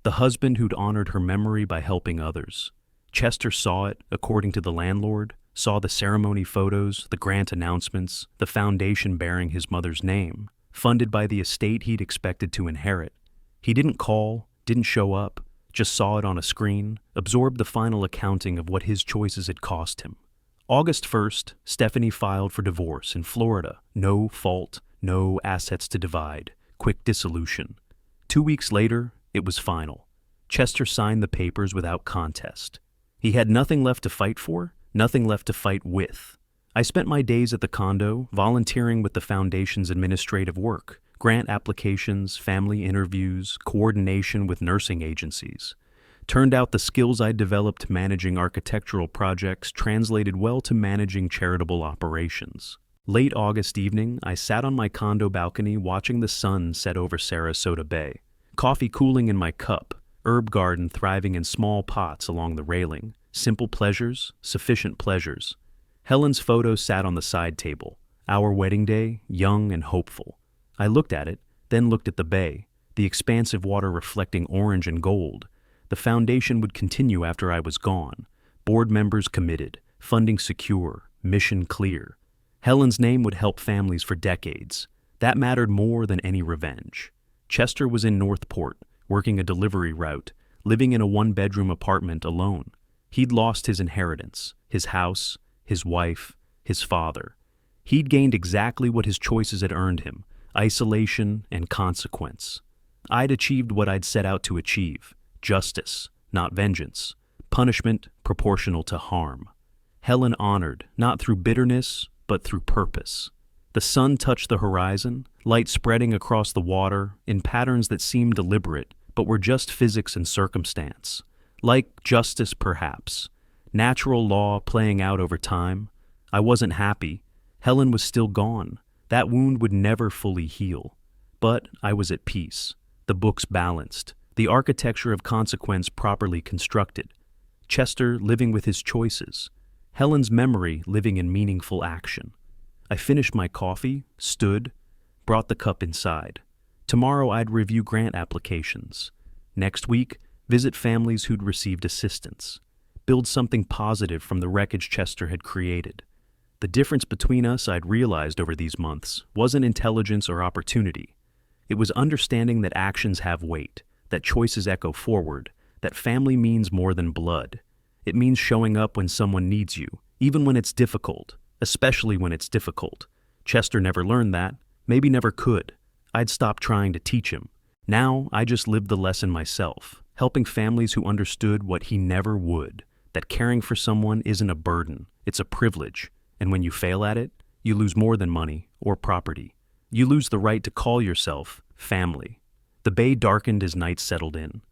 the husband who'd honored her memory by helping others. Chester saw it, according to the landlord, saw the ceremony photos, the grant announcements, the foundation bearing his mother's name, funded by the estate he'd expected to inherit. He didn't call, didn't show up, just saw it on a screen, absorbed the final accounting of what his choices had cost him. August 1st, Stephanie filed for divorce in Florida. No fault, no assets to divide, quick dissolution. 2 weeks later, it was final. Chester signed the papers without contest. He had nothing left to fight for, nothing left to fight with. I spent my days at the condo volunteering with the foundation's administrative work, grant applications, family interviews, coordination with nursing agencies. Turned out the skills I'd developed managing architectural projects translated well to managing charitable operations. Late August evening, I sat on my condo balcony watching the sun set over Sarasota Bay. Coffee cooling in my cup, herb garden thriving in small pots along the railing. Simple pleasures, sufficient pleasures. Helen's photo sat on the side table. Our wedding day, young and hopeful. I looked at it, then looked at the bay, the expansive water reflecting orange and gold. The foundation would continue after I was gone. Board members committed, funding secure, mission clear. Helen's name would help families for decades. That mattered more than any revenge. Chester was in Northport, working a delivery route, living in a one-bedroom apartment alone. He'd lost his inheritance, his house, his wife, his father. He'd gained exactly what his choices had earned him, isolation and consequence. I'd achieved what I'd set out to achieve, justice, not vengeance, punishment proportional to harm. Helen honored, not through bitterness, but through purpose. The sun touched the horizon, light spreading across the water in patterns that seemed deliberate, but were just physics and circumstance. Like justice, perhaps. Natural law playing out over time. I wasn't happy. Helen was still gone. That wound would never fully heal. But I was at peace. The books balanced. The architecture of consequence properly constructed. Chester living with his choices. Helen's memory living in meaningful action. I finished my coffee, stood, brought the cup inside. Tomorrow I'd review grant applications. Next week, visit families who'd received assistance. Build something positive from the wreckage Chester had created. The difference between us, I'd realized over these months, wasn't intelligence or opportunity. It was understanding that actions have weight, that choices echo forward, that family means more than blood. It means showing up when someone needs you, even when it's difficult, especially when it's difficult. Chester never learned that, maybe never could. I'd stopped trying to teach him. Now I just lived the lesson myself, helping families who understood what he never would, that caring for someone isn't a burden, it's a privilege, and when you fail at it, you lose more than money or property. You lose the right to call yourself family. The bay darkened as night settled in.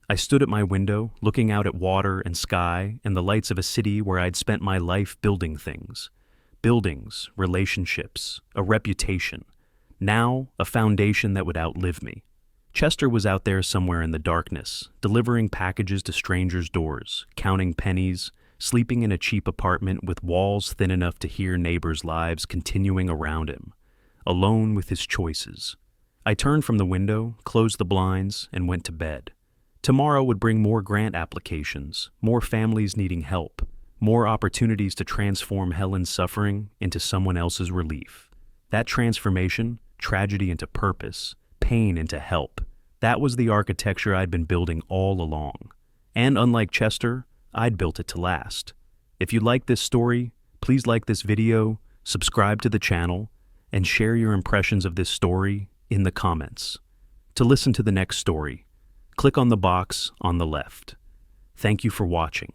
I stood at my window, looking out at water and sky and the lights of a city where I'd spent my life building things. Buildings, relationships, a reputation. Now, a foundation that would outlive me. Chester was out there somewhere in the darkness, delivering packages to strangers' doors, counting pennies, sleeping in a cheap apartment with walls thin enough to hear neighbors' lives continuing around him, alone with his choices. I turned from the window, closed the blinds, and went to bed. Tomorrow would bring more grant applications, more families needing help, more opportunities to transform Helen's suffering into someone else's relief. That transformation, tragedy into purpose, pain into help, that was the architecture I'd been building all along. And unlike Chester, I'd built it to last. If you like this story, please like this video, subscribe to the channel, and share your impressions of this story in the comments. To listen to the next story, click on the box on the left. Thank you for watching.